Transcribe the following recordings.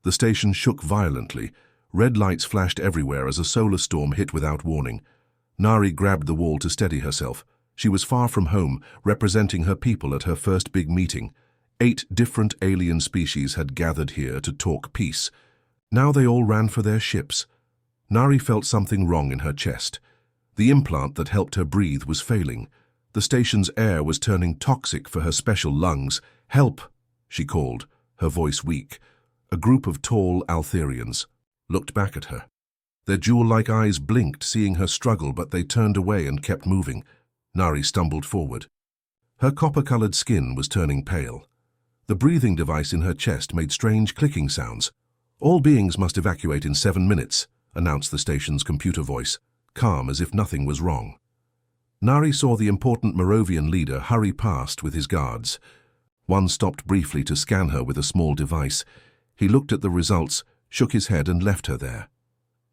The station shook violently. Red lights flashed everywhere as a solar storm hit without warning. Nari grabbed the wall to steady herself. She was far from home, representing her people at her first big meeting. 8 different alien species had gathered here to talk peace. Now they all ran for their ships. Nari felt something wrong in her chest. The implant that helped her breathe was failing. The station's air was turning toxic for her special lungs. "Help!" she called, her voice weak. A group of tall Altherians looked back at her. Their jewel-like eyes blinked, seeing her struggle, but they turned away and kept moving. Nari stumbled forward. Her copper-colored skin was turning pale. The breathing device in her chest made strange clicking sounds. "All beings must evacuate in 7 minutes," announced the station's computer voice, calm as if nothing was wrong. Nari saw the important Moravian leader hurry past with his guards. One stopped briefly to scan her with a small device. He looked at the results, shook his head and left her there.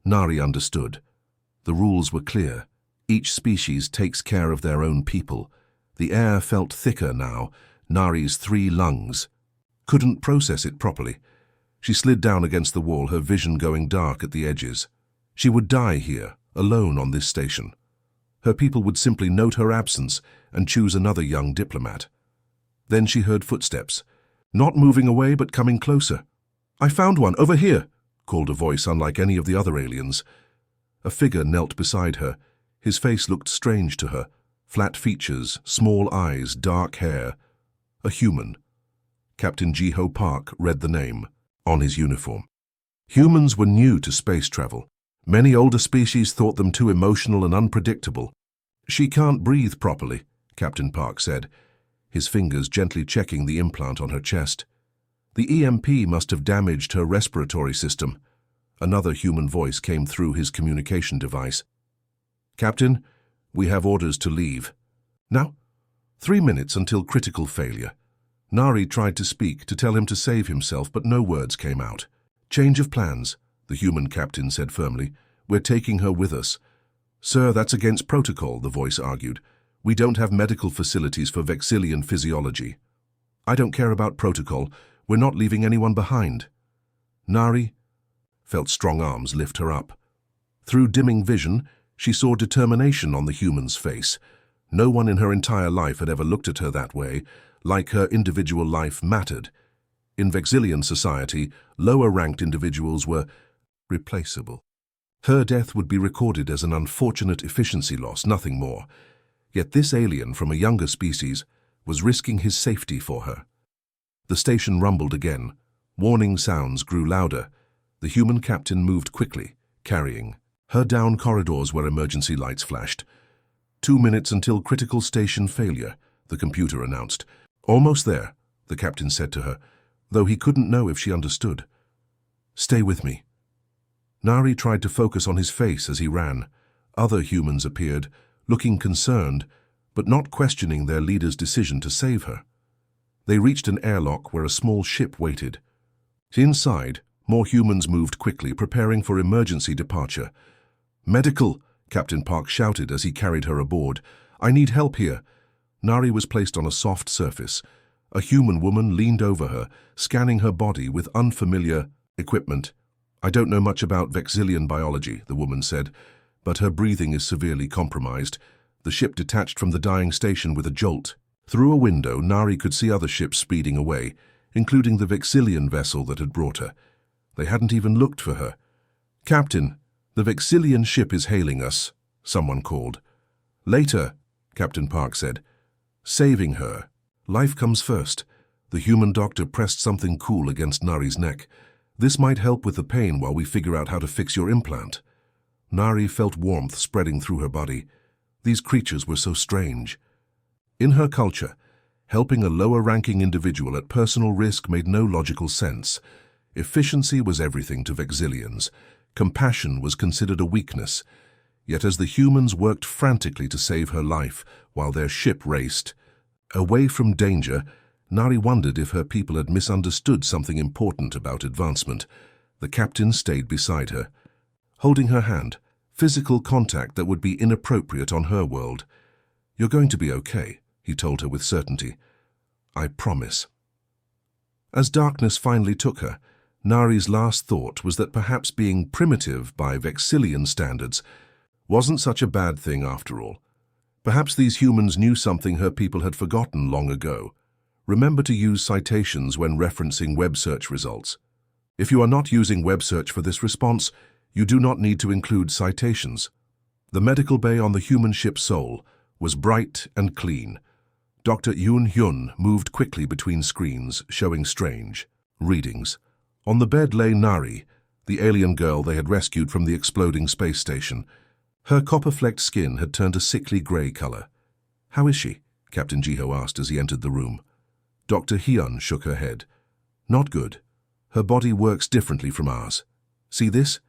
Nari understood. The rules were clear. Each species takes care of their own people. The air felt thicker now. Nari's 3 lungs couldn't process it properly. She slid down against the wall, her vision going dark at the edges. She would die here, alone on this station. Her people would simply note her absence and choose another young diplomat. Then she heard footsteps, not moving away but coming closer. "I found one, over here," called a voice unlike any of the other aliens. A figure knelt beside her. His face looked strange to her. Flat features, small eyes, dark hair. A human. Captain Ji-Ho Park read the name on his uniform. Humans were new to space travel. Many older species thought them too emotional and unpredictable. "She can't breathe properly," Captain Park said, his fingers gently checking the implant on her chest. "The EMP must have damaged her respiratory system." Another human voice came through his communication device. "Captain, we have orders to leave." "Now?" 3 minutes until critical failure. Nari tried to speak, to tell him to save himself, but no words came out. "Change of plans," the human captain said firmly. "We're taking her with us." "Sir, that's against protocol," the voice argued. "We don't have medical facilities for Vexillian physiology." "I don't care about protocol. We're not leaving anyone behind." Nari felt strong arms lift her up. Through dimming vision, she saw determination on the human's face. No one in her entire life had ever looked at her that way, like her individual life mattered. In Vexillian society, lower-ranked individuals were replaceable. Her death would be recorded as an unfortunate efficiency loss, nothing more. Yet this alien from a younger species was risking his safety for her. The station rumbled again. Warning sounds grew louder. The human captain moved quickly, carrying her down corridors where emergency lights flashed. 2 minutes until critical station failure, the computer announced. "Almost there," the captain said to her, though he couldn't know if she understood. "Stay with me." Nari tried to focus on his face as he ran. Other humans appeared, looking concerned, but not questioning their leader's decision to save her. They reached an airlock where a small ship waited. Inside, more humans moved quickly, preparing for emergency departure. "Medical!" Captain Park shouted as he carried her aboard. "I need help here." Nari was placed on a soft surface. A human woman leaned over her, scanning her body with unfamiliar equipment. "I don't know much about Vexillian biology," the woman said, "but her breathing is severely compromised." The ship detached from the dying station with a jolt. Through a window, Nari could see other ships speeding away, including the Vexillian vessel that had brought her. They hadn't even looked for her. "Captain, the Vexillian ship is hailing us," someone called. "Later," Captain Park said. "Saving her. Life comes first." The human doctor pressed something cool against Nari's neck. "This might help with the pain while we figure out how to fix your implant." Nari felt warmth spreading through her body. These creatures were so strange. In her culture, helping a lower-ranking individual at personal risk made no logical sense. Efficiency was everything to Vexillians. Compassion was considered a weakness. Yet as the humans worked frantically to save her life while their ship raced away from danger, Nari wondered if her people had misunderstood something important about advancement. The captain stayed beside her, holding her hand, physical contact that would be inappropriate on her world. "You're going to be okay," he told her with certainty. "I promise." As darkness finally took her, Nari's last thought was that perhaps being primitive by Vexillian standards wasn't such a bad thing after all. Perhaps these humans knew something her people had forgotten long ago. Remember to use citations when referencing web search results. If you are not using web search for this response, you do not need to include citations. The medical bay on the human ship Seoul was bright and clean. Dr. Yoon Hyun moved quickly between screens, showing strange readings. On the bed lay Nari, the alien girl they had rescued from the exploding space station. Her copper-flecked skin had turned a sickly grey color. "How is she?" Captain Jiho asked as he entered the room. Dr. Hyun shook her head. "Not good. Her body works differently from ours. See this?"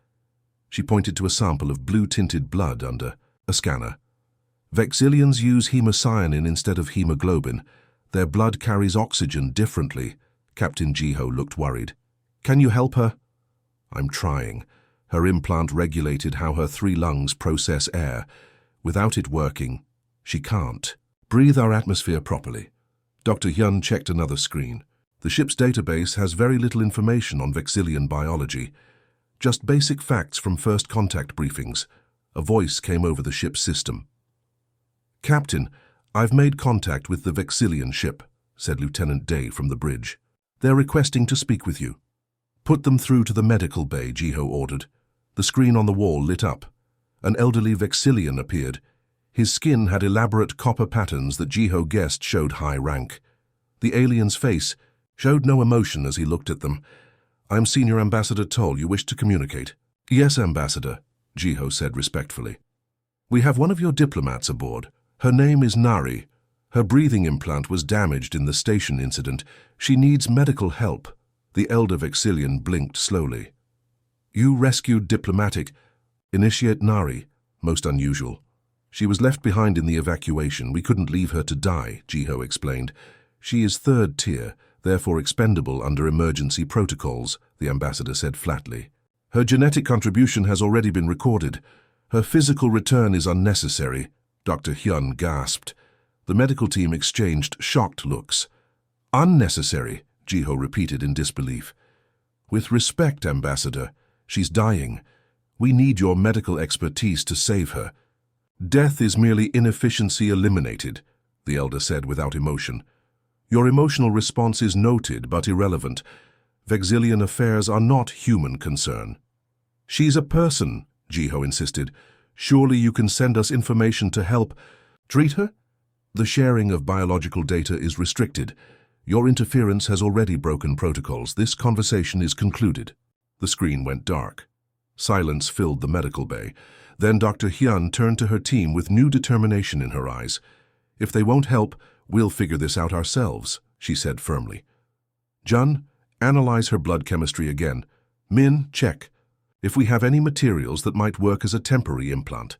She pointed to a sample of blue-tinted blood under a scanner. "Vexillians use hemocyanin instead of hemoglobin. Their blood carries oxygen differently." Captain Jiho looked worried. "Can you help her?" "I'm trying." Her implant regulated how her 3 lungs process air. Without it working, she can't breathe our atmosphere properly. Dr. Hyun checked another screen. The ship's database has very little information on Vexillian biology. Just basic facts from first contact briefings. A voice came over the ship's system. "Captain, I've made contact with the Vexillian ship," said Lieutenant Day from the bridge. "They're requesting to speak with you." "Put them through to the medical bay," Jiho ordered. The screen on the wall lit up. An elderly Vexillian appeared. His skin had elaborate copper patterns that Jiho guessed showed high rank. The alien's face showed no emotion as he looked at them. "I'm Senior Ambassador Toll. You wish to communicate?" "Yes, Ambassador," Jiho said respectfully. "We have one of your diplomats aboard. Her name is Nari. Her breathing implant was damaged in the station incident. She needs medical help." The elder Vexillian blinked slowly. "You rescued diplomatic. Initiate Nari. Most unusual. She was left behind in the evacuation. We couldn't leave her to die," Jiho explained. "She is 3rd tier, therefore expendable under emergency protocols," the ambassador said flatly. "Her genetic contribution has already been recorded. Her physical return is unnecessary," Dr. Hyun gasped. The medical team exchanged shocked looks. "Unnecessary," Jiho repeated in disbelief. "With respect, Ambassador, she's dying. We need your medical expertise to save her." "Death is merely inefficiency eliminated," the elder said without emotion. "Your emotional response is noted but irrelevant. Vexillian affairs are not human concern." "She's a person," Jiho insisted. "Surely you can send us information to help treat her?" "The sharing of biological data is restricted. Your interference has already broken protocols. This conversation is concluded." The screen went dark. Silence filled the medical bay. Then Dr. Hyun turned to her team with new determination in her eyes. "If they won't help, we'll figure this out ourselves," she said firmly. "Jun, analyze her blood chemistry again. Min, check. If we have any materials that might work as a temporary implant.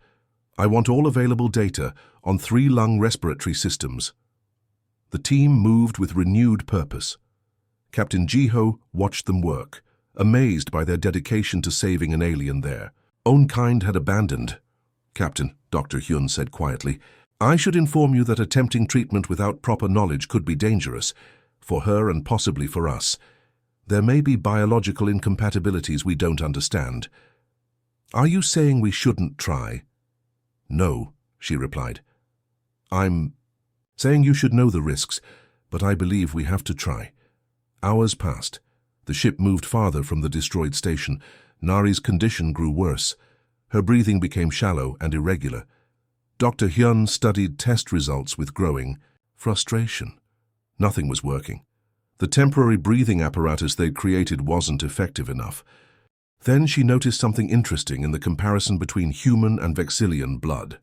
I want all available data on 3 lung respiratory systems." The team moved with renewed purpose. Captain Jiho watched them work, amazed by their dedication to saving an alien there. "Own kind had abandoned." "Captain," Dr. Hyun said quietly, "I should inform you that attempting treatment without proper knowledge could be dangerous, for her and possibly for us. There may be biological incompatibilities we don't understand." "Are you saying we shouldn't try?" "No," she replied. "I'm saying you should know the risks, but I believe we have to try." Hours passed. The ship moved farther from the destroyed station. Nari's condition grew worse. Her breathing became shallow and irregular. Dr. Hyun studied test results with growing frustration. Nothing was working. The temporary breathing apparatus they'd created wasn't effective enough. Then she noticed something interesting in the comparison between human and Vexillian blood.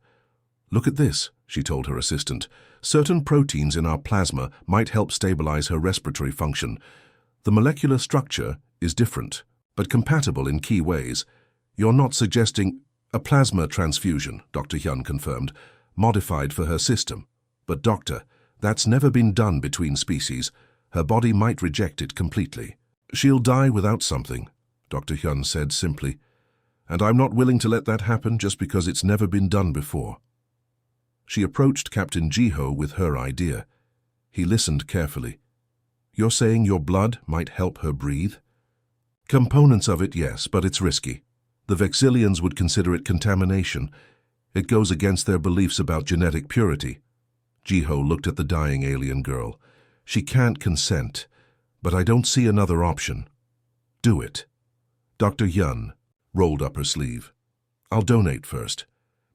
"Look at this," she told her assistant. "Certain proteins in our plasma might help stabilize her respiratory function. The molecular structure is different, but compatible in key ways. You're not suggesting—" "A plasma transfusion," Dr. Hyun confirmed, "modified for her system. But doctor, that's never been done between species. Her body might reject it completely." "She'll die without something," Dr. Hyun said simply. "And I'm not willing to let that happen just because it's never been done before." She approached Captain Jiho with her idea. He listened carefully. "You're saying your blood might help her breathe?" Components of it, yes, but it's risky. The Vexillians would consider it contamination. It goes against their beliefs about genetic purity. Jiho looked at the dying alien girl. She can't consent, but I don't see another option. Do it. Dr. Yun rolled up her sleeve. I'll donate first.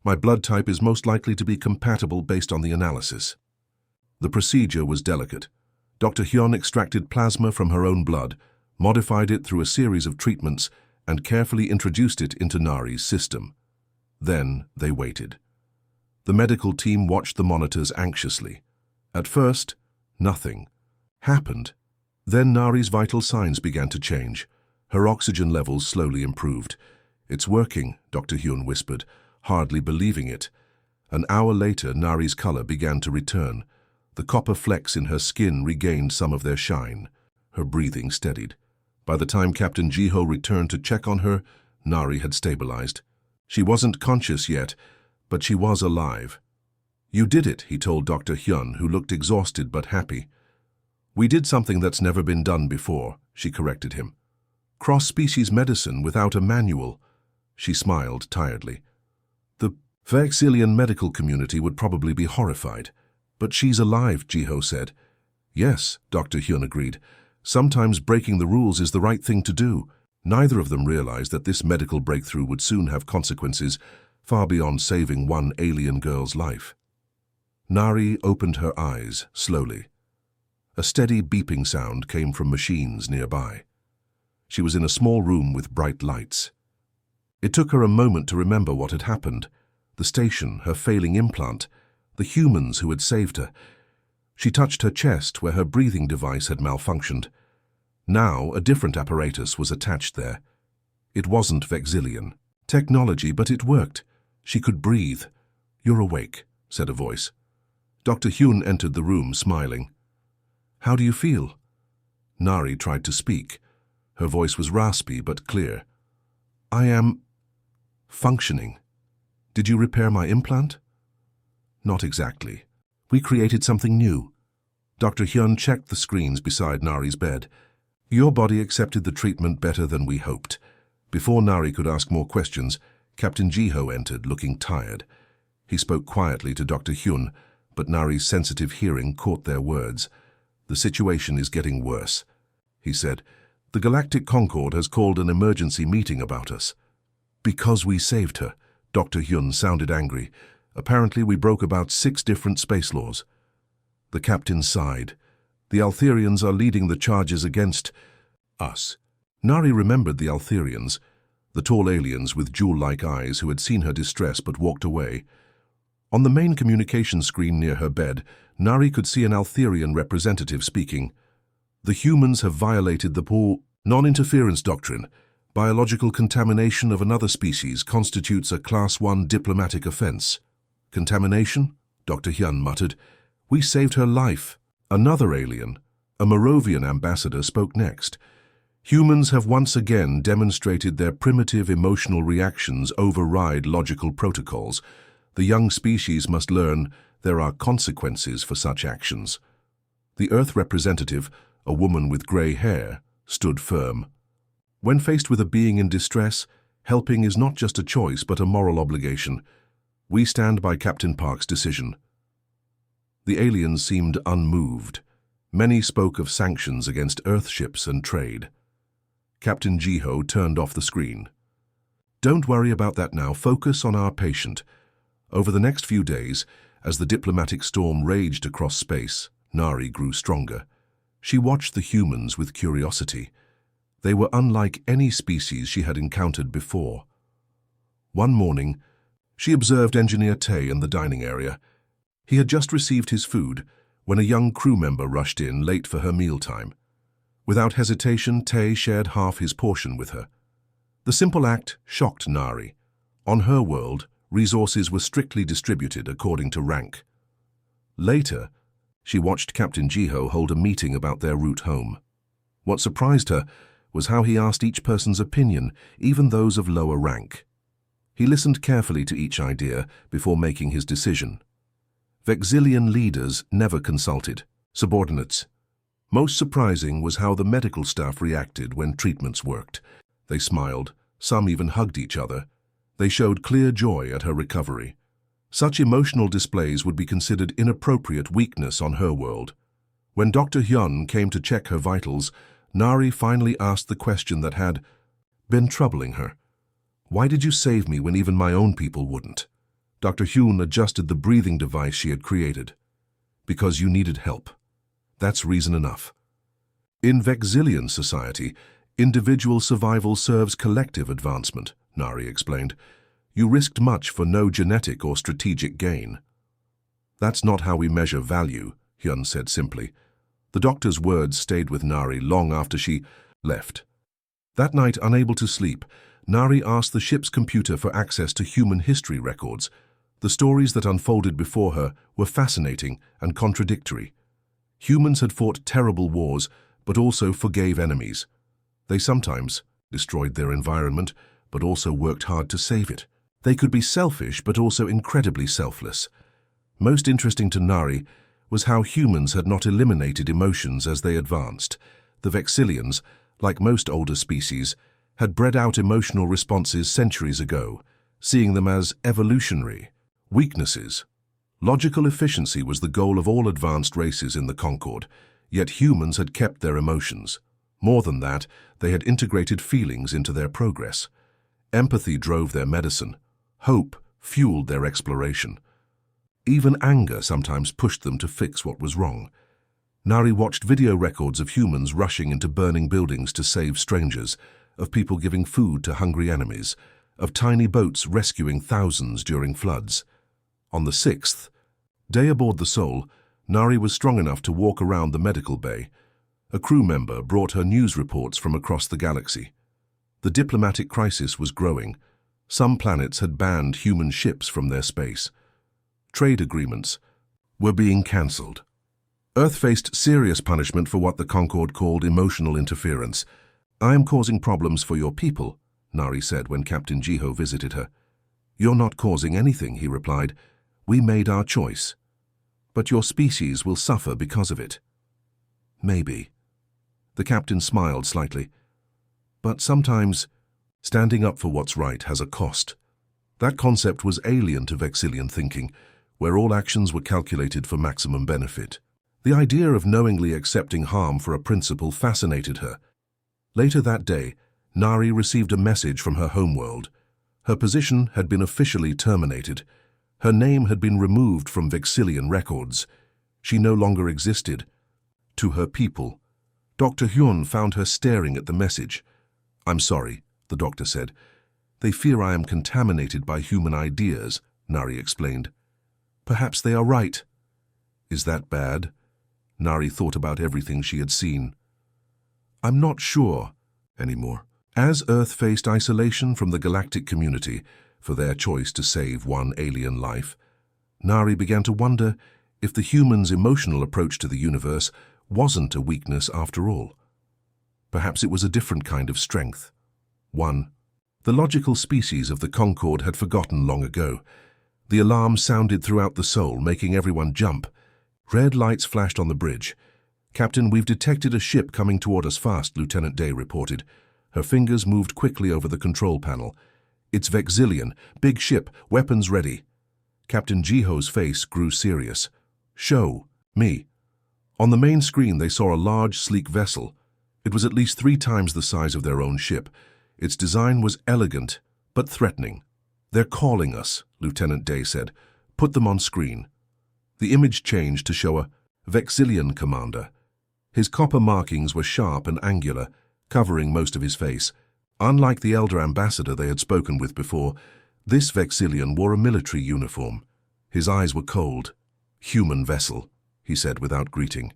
My blood type is most likely to be compatible based on the analysis. The procedure was delicate. Dr. Hyun extracted plasma from her own blood, modified it through a series of treatments, and carefully introduced it into Nari's system. Then they waited. The medical team watched the monitors anxiously. At first, nothing happened. Then Nari's vital signs began to change. Her oxygen levels slowly improved. It's working, Dr. Hyun whispered, hardly believing it. An hour later, Nari's color began to return. The copper flecks in her skin regained some of their shine. Her breathing steadied. By the time Captain Jiho returned to check on her, Nari had stabilized. She wasn't conscious yet, but she was alive. You did it, he told Dr. Hyun, who looked exhausted but happy. We did something that's never been done before, she corrected him. Cross-species medicine without a manual. She smiled tiredly. The Vexillian medical community would probably be horrified. But she's alive, Jiho said. Yes, Dr. Hyun agreed. Sometimes breaking the rules is the right thing to do. Neither of them realized that this medical breakthrough would soon have consequences far beyond saving one alien girl's life. Nari opened her eyes slowly. A steady beeping sound came from machines nearby. She was in a small room with bright lights. It took her a moment to remember what had happened. The station, her failing implant, the humans who had saved her. She touched her chest where her breathing device had malfunctioned. Now a different apparatus was attached there. It wasn't Vexillian technology, but it worked. She could breathe. You're awake, said a voice. Dr. Hyun entered the room, smiling. How do you feel? Nari tried to speak. Her voice was raspy but clear. I am functioning. Did you repair my implant? Not exactly. We created something new. Dr. Hyun checked the screens beside Nari's bed. Your body accepted the treatment better than we hoped. Before Nari could ask more questions, Captain Jiho entered, looking tired. He spoke quietly to Dr. Hyun, but Nari's sensitive hearing caught their words. The situation is getting worse, he said. The Galactic Concord has called an emergency meeting about us. Because we saved her, Dr. Hyun sounded angry. Apparently we broke about 6 different space laws. The captain sighed. The Altherians are leading the charges against us. Nari remembered the Altherians, the tall aliens with jewel-like eyes who had seen her distress but walked away. On the main communication screen near her bed, Nari could see an Altherian representative speaking. The humans have violated the Paul non-interference doctrine. Biological contamination of another species constitutes a Class 1 diplomatic offense. Contamination? Dr. Hyun muttered. We saved her life. Another alien, a Moravian ambassador, spoke next. Humans have once again demonstrated their primitive emotional reactions override logical protocols. The young species must learn there are consequences for such actions. The Earth representative, a woman with grey hair, stood firm. When faced with a being in distress, helping is not just a choice but a moral obligation. We stand by Captain Park's decision. The aliens seemed unmoved. Many spoke of sanctions against Earth ships and trade. Captain Jiho turned off the screen. Don't worry about that now. Focus on our patient. Over the next few days, as the diplomatic storm raged across space, Nari grew stronger. She watched the humans with curiosity. They were unlike any species she had encountered before. One morning, she observed Engineer Tay in the dining area. He had just received his food when a young crew member rushed in late for her mealtime. Without hesitation, Tay shared half his portion with her. The simple act shocked Nari. On her world, resources were strictly distributed according to rank. Later, she watched Captain Jiho hold a meeting about their route home. What surprised her was how he asked each person's opinion, even those of lower rank. He listened carefully to each idea before making his decision. Vexillian leaders never consulted subordinates. Most surprising was how the medical staff reacted when treatments worked. They smiled, some even hugged each other. They showed clear joy at her recovery. Such emotional displays would be considered inappropriate weakness on her world. When Dr. Hyun came to check her vitals, Nari finally asked the question that had been troubling her. "Why did you save me when even my own people wouldn't?" Dr. Hyun adjusted the breathing device she had created. "Because you needed help. That's reason enough." In Vexillian society, individual survival serves collective advancement, Nari explained. You risked much for no genetic or strategic gain. "That's not how we measure value," Hyun said simply. The doctor's words stayed with Nari long after she left. That night, unable to sleep, Nari asked the ship's computer for access to human history records. The stories that unfolded before her were fascinating and contradictory. Humans had fought terrible wars, but also forgave enemies. They sometimes destroyed their environment, but also worked hard to save it. They could be selfish, but also incredibly selfless. Most interesting to Nari was how humans had not eliminated emotions as they advanced. The Vexillians, like most older species, had bred out emotional responses centuries ago, seeing them as evolutionary weaknesses. Logical efficiency was the goal of all advanced races in the Concord, yet humans had kept their emotions. More than that, they had integrated feelings into their progress. Empathy drove their medicine. Hope fueled their exploration. Even anger sometimes pushed them to fix what was wrong. Nari watched video records of humans rushing into burning buildings to save strangers, of people giving food to hungry enemies, of tiny boats rescuing thousands during floods. On the 6th day aboard the Soul, Nari was strong enough to walk around the medical bay. A crew member brought her news reports from across the galaxy. The diplomatic crisis was growing. Some planets had banned human ships from their space. Trade agreements were being cancelled. Earth faced serious punishment for what the Concord called emotional interference. "I am causing problems for your people," Nari said when Captain Jiho visited her. "You're not causing anything," he replied. "We made our choice. But your species will suffer because of it." "Maybe." The captain smiled slightly. "But sometimes standing up for what's right has a cost." That concept was alien to Vexillian thinking, where all actions were calculated for maximum benefit. The idea of knowingly accepting harm for a principle fascinated her. Later that day, Nari received a message from her homeworld. Her position had been officially terminated. Her name had been removed from Vexillian records. She no longer existed. To her people. Dr. Hyun found her staring at the message. "I'm sorry," the doctor said. "They fear I am contaminated by human ideas," Nari explained. "Perhaps they are right." "Is that bad?" Nari thought about everything she had seen. "I'm not sure anymore." As Earth faced isolation from the galactic community for their choice to save one alien life, Nari began to wonder if the humans' emotional approach to the universe wasn't a weakness after all. Perhaps it was a different kind of strength. One, the logical species of the Concord had forgotten long ago. The alarm sounded throughout the Soul, making everyone jump. Red lights flashed on the bridge. "Captain, we've detected a ship coming toward us fast," Lieutenant Day reported. Her fingers moved quickly over the control panel. "It's Vexillian. Big ship. Weapons ready." Captain Jiho's face grew serious. "Show me." On the main screen, they saw a large, sleek vessel. It was at least 3 times the size of their own ship. Its design was elegant, but threatening. "They're calling us," Lieutenant Day said. "Put them on screen." The image changed to show a Vexillian commander. His copper markings were sharp and angular, covering most of his face. Unlike the elder ambassador they had spoken with before, this Vexillian wore a military uniform. His eyes were cold. "Human vessel," he said without greeting.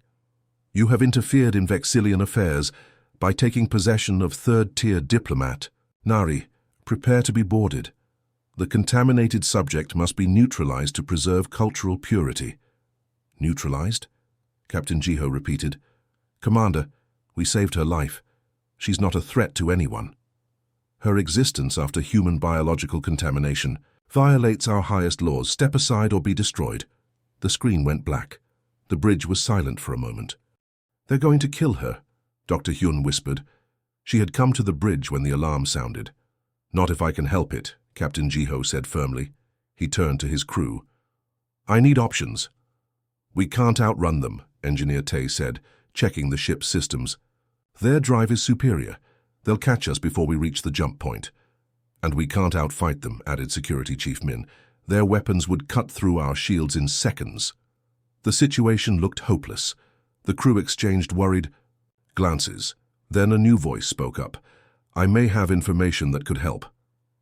"You have interfered in Vexillian affairs by taking possession of third-tier diplomat. Nari, prepare to be boarded. The contaminated subject must be neutralized to preserve cultural purity." "Neutralized?" Captain Jiho repeated. "Commander, we saved her life. She's not a threat to anyone. Her existence after human biological contamination violates our highest laws. Step aside or be destroyed." The screen went black. The bridge was silent for a moment. They're going to kill her, Dr. Hyun whispered. She had come to the bridge when the alarm sounded. Not if I can help it, Captain Jiho said firmly. He turned to his crew. I need options. We can't outrun them, Engineer Tay said, checking the ship's systems. Their drive is superior. They'll catch us before we reach the jump point. And we can't outfight them, added Security Chief Min. Their weapons would cut through our shields in seconds. The situation looked hopeless. The crew exchanged worried glances. Then a new voice spoke up. I may have information that could help.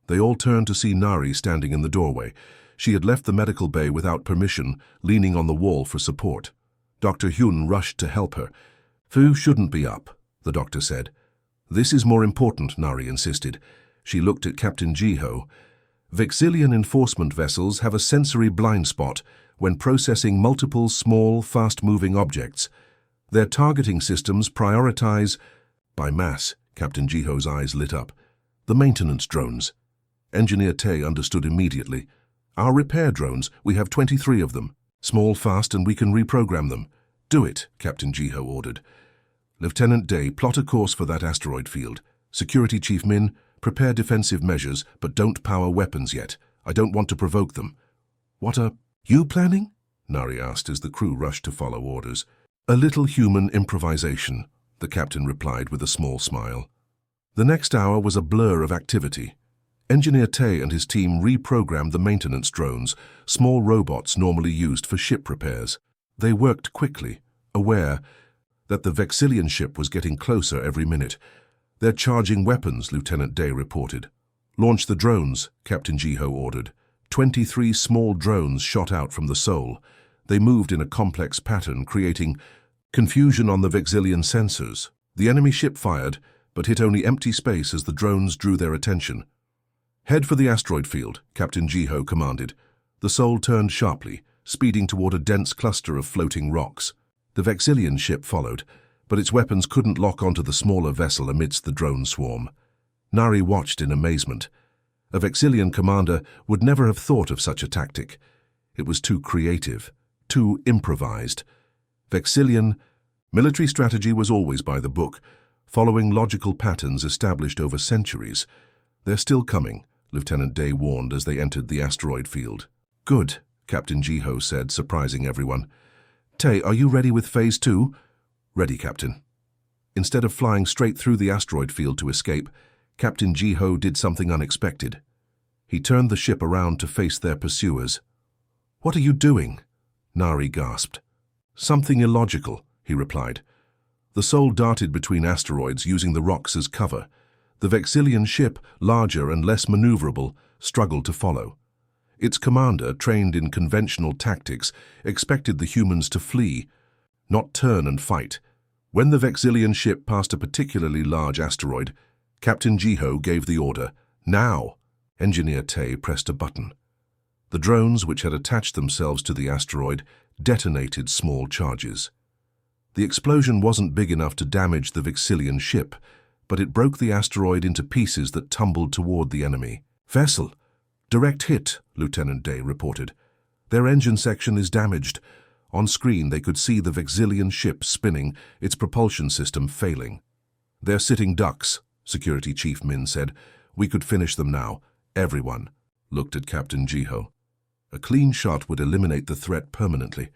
They all turned to see Nari standing in the doorway. She had left the medical bay without permission, leaning on the wall for support. Dr. Hyun rushed to help her. Fu shouldn't be up, the doctor said. This is more important, Nari insisted. She looked at Captain Jiho. Vexillian enforcement vessels have a sensory blind spot when processing multiple small, fast-moving objects. Their targeting systems prioritize by mass. Captain Jiho's eyes lit up. The maintenance drones. Engineer Tay understood immediately. Our repair drones, we have 23 of them. Small, fast, and we can reprogram them. Do it, Captain Jiho ordered. Lieutenant Day, plot a course for that asteroid field. Security Chief Min, prepare defensive measures, but don't power weapons yet. I don't want to provoke them. What are you planning? Nari asked as the crew rushed to follow orders. A little human improvisation, the captain replied with a small smile. The next hour was a blur of activity. Engineer Tay and his team reprogrammed the maintenance drones, small robots normally used for ship repairs. They worked quickly, aware that the Vexillian ship was getting closer every minute. They're charging weapons, Lieutenant Day reported. Launch the drones, Captain Jiho ordered. 23 small drones shot out from the Sol. They moved in a complex pattern, creating confusion on the Vexillian sensors. The enemy ship fired, but hit only empty space as the drones drew their attention. Head for the asteroid field, Captain Jiho commanded. The Sol turned sharply, speeding toward a dense cluster of floating rocks. The Vexillian ship followed, but its weapons couldn't lock onto the smaller vessel amidst the drone swarm. Nari watched in amazement. A Vexillian commander would never have thought of such a tactic. It was too creative, too improvised. Vexillian military strategy was always by the book, following logical patterns established over centuries. They're still coming, Lieutenant Day warned as they entered the asteroid field. Good, Captain Jiho said, surprising everyone. Tay, are you ready with Phase 2? Ready, Captain. Instead of flying straight through the asteroid field to escape, Captain Jiho did something unexpected. He turned the ship around to face their pursuers. What are you doing? Nari gasped. Something illogical, he replied. The Sol darted between asteroids using the rocks as cover. The Vexillian ship, larger and less maneuverable, struggled to follow. Its commander, trained in conventional tactics, expected the humans to flee, not turn and fight. When the Vexillian ship passed a particularly large asteroid, Captain Jiho gave the order, now! Engineer Tay pressed a button. The drones, which had attached themselves to the asteroid, detonated small charges. The explosion wasn't big enough to damage the Vexillian ship, but it broke the asteroid into pieces that tumbled toward the enemy. Vessel! Direct hit, Lieutenant Day reported. Their engine section is damaged. On screen they could see the Vexillian ship spinning, its propulsion system failing. They're sitting ducks, Security Chief Min said. We could finish them now. Everyone looked at Captain Jiho. A clean shot would eliminate the threat permanently.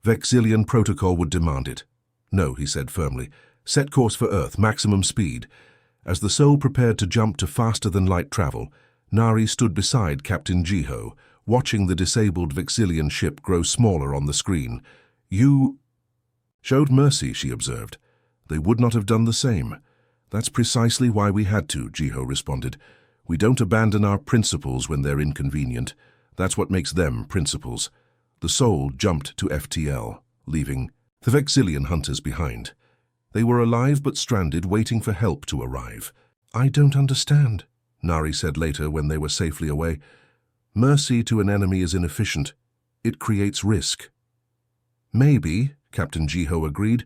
Vexillian protocol would demand it. No, he said firmly. Set course for Earth, maximum speed. As the Sol prepared to jump to faster-than-light travel, Nari stood beside Captain Jiho, watching the disabled Vexillian ship grow smaller on the screen. You showed mercy, she observed. They would not have done the same. That's precisely why we had to, Jiho responded. We don't abandon our principles when they're inconvenient. That's what makes them principles. The Sol jumped to FTL, leaving the Vexillian hunters behind. They were alive but stranded, waiting for help to arrive. I don't understand, Nari said later when they were safely away. Mercy to an enemy is inefficient. It creates risk. Maybe, Captain Jiho agreed,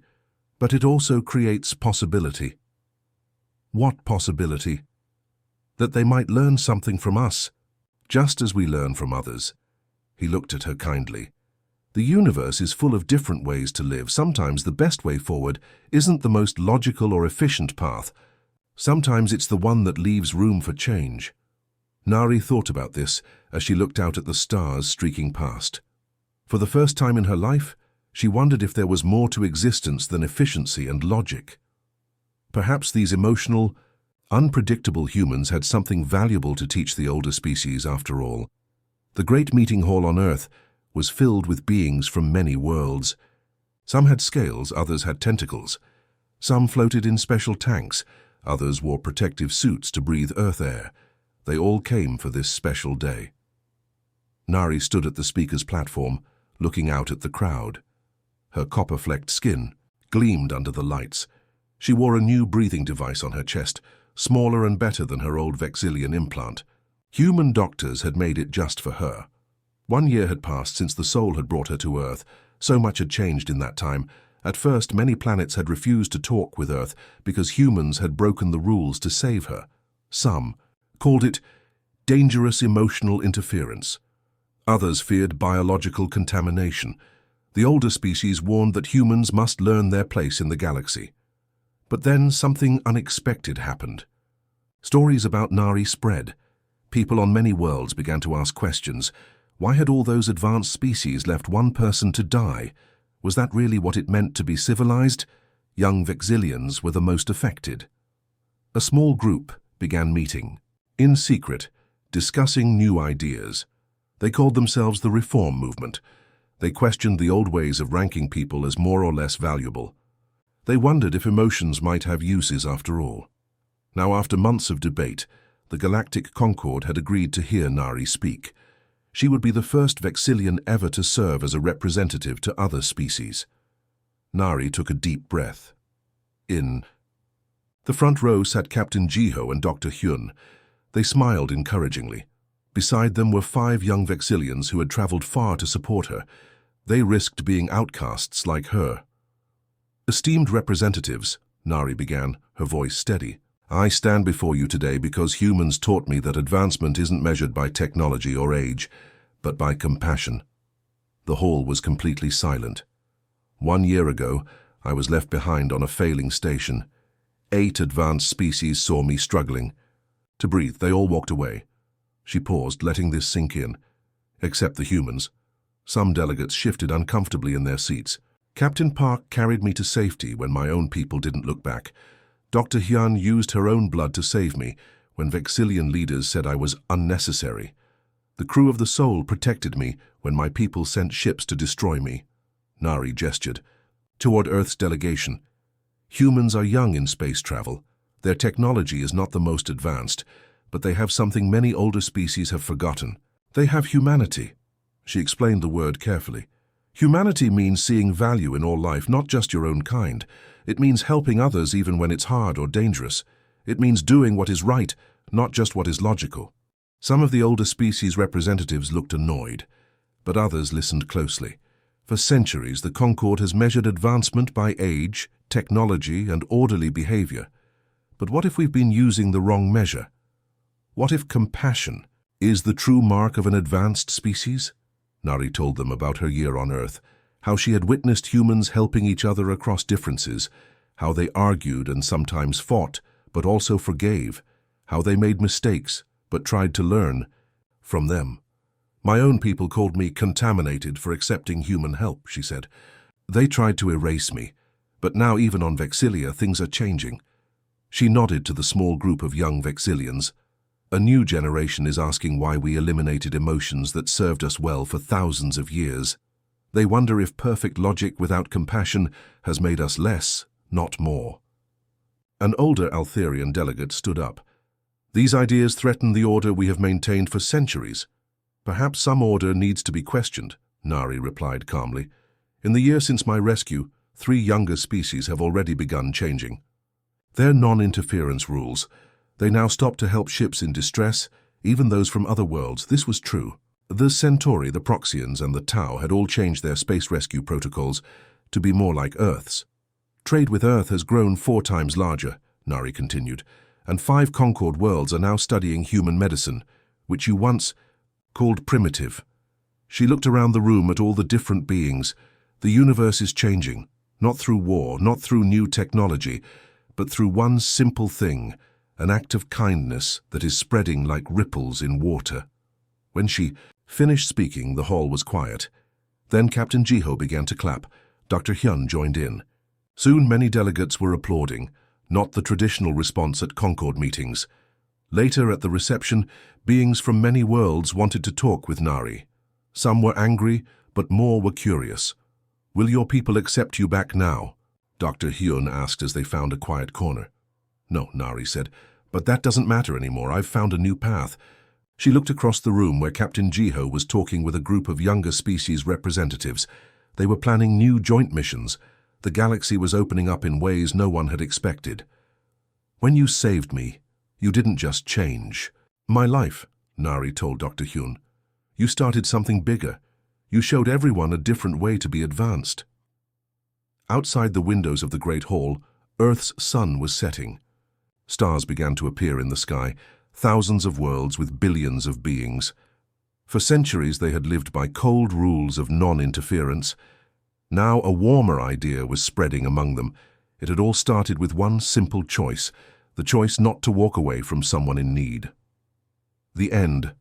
but it also creates possibility. What possibility? That they might learn something from us, just as we learn from others. He looked at her kindly. The universe is full of different ways to live. Sometimes the best way forward isn't the most logical or efficient path. Sometimes it's the one that leaves room for change. Nari thought about this as she looked out at the stars streaking past. For the first time in her life, she wondered if there was more to existence than efficiency and logic. Perhaps these emotional, unpredictable humans had something valuable to teach the older species after all. The great meeting hall on Earth was filled with beings from many worlds. Some had scales, others had tentacles. Some floated in special tanks, others wore protective suits to breathe Earth air. They all came for this special day. Nari stood at the speaker's platform, looking out at the crowd. Her copper-flecked skin gleamed under the lights. She wore a new breathing device on her chest, smaller and better than her old Vexillian implant. Human doctors had made it just for her. 1 year had passed since the soul had brought her to Earth. So much had changed in that time. At first, many planets had refused to talk with Earth because humans had broken the rules to save her. Some called it dangerous emotional interference. Others feared biological contamination. The older species warned that humans must learn their place in the galaxy. But then something unexpected happened. Stories about Nari spread. People on many worlds began to ask questions. Why had all those advanced species left one person to die? Was that really what it meant to be civilized? Young Vexillians were the most affected. A small group began meeting, in secret, discussing new ideas. They called themselves the Reform Movement. They questioned the old ways of ranking people as more or less valuable. They wondered if emotions might have uses after all. Now, after months of debate, the Galactic Concord had agreed to hear Nari speak. She would be the first Vexillian ever to serve as a representative to other species. Nari took a deep breath. In. The front row sat Captain Jiho and Dr. Hyun. They smiled encouragingly. Beside them were 5 young Vexillians who had traveled far to support her. They risked being outcasts like her. Esteemed representatives, Nari began, her voice steady. I stand before you today because humans taught me that advancement isn't measured by technology or age, but by compassion. The hall was completely silent. 1 year ago, I was left behind on a failing station. 8 advanced species saw me struggling. To breathe, they all walked away. She paused, letting this sink in. Except the humans. Some delegates shifted uncomfortably in their seats. Captain Park carried me to safety when my own people didn't look back. Dr. Hyun used her own blood to save me when Vexillian leaders said I was unnecessary. The crew of the Soul protected me when my people sent ships to destroy me. Nari gestured toward Earth's delegation. Humans are young in space travel. Their technology is not the most advanced, but they have something many older species have forgotten. They have humanity. She explained the word carefully. Humanity means seeing value in all life, not just your own kind. It means helping others even when it's hard or dangerous. It means doing what is right, not just what is logical. Some of the older species representatives looked annoyed, but others listened closely. For centuries, the Concord has measured advancement by age, technology, and orderly behavior. But what if we've been using the wrong measure? What if compassion is the true mark of an advanced species? Nari told them about her year on Earth, how she had witnessed humans helping each other across differences, how they argued and sometimes fought, but also forgave, how they made mistakes, but tried to learn from them. My own people called me contaminated for accepting human help, she said. They tried to erase me, but now even on Vexilia things are changing. She nodded to the small group of young Vexillians. A new generation is asking why we eliminated emotions that served us well for thousands of years. They wonder if perfect logic without compassion has made us less, not more. An older Altherian delegate stood up. These ideas threaten the order we have maintained for centuries. Perhaps some order needs to be questioned, Nari replied calmly. In the year since my rescue, 3 younger species have already begun changing. Their non-interference rules. They now stop to help ships in distress, even those from other worlds. This was true. The Centauri, the Proxians, and the Tau had all changed their space rescue protocols to be more like Earth's. Trade with Earth has grown 4 times larger, Nari continued, and 5 Concord worlds are now studying human medicine, which you once called primitive. She looked around the room at all the different beings. The universe is changing, not through war, not through new technology, but through one simple thing, an act of kindness that is spreading like ripples in water. When she finished speaking, the hall was quiet. Then Captain Jiho began to clap. Dr. Hyun joined in. Soon many delegates were applauding, not the traditional response at Concord meetings. Later at the reception, beings from many worlds wanted to talk with Nari. Some were angry, but more were curious. "Will your people accept you back now?" Dr. Hyun asked as they found a quiet corner. "No," Nari said, "but that doesn't matter anymore. I've found a new path." She looked across the room where Captain Jiho was talking with a group of younger species representatives. They were planning new joint missions. The galaxy was opening up in ways no one had expected. "When you saved me, you didn't just change my life," Nari told Dr. Hyun. "You started something bigger. You showed everyone a different way to be advanced." Outside the windows of the Great Hall, Earth's sun was setting. Stars began to appear in the sky, thousands of worlds with billions of beings. For centuries they had lived by cold rules of non-interference. Now a warmer idea was spreading among them. It had all started with one simple choice, the choice not to walk away from someone in need. The end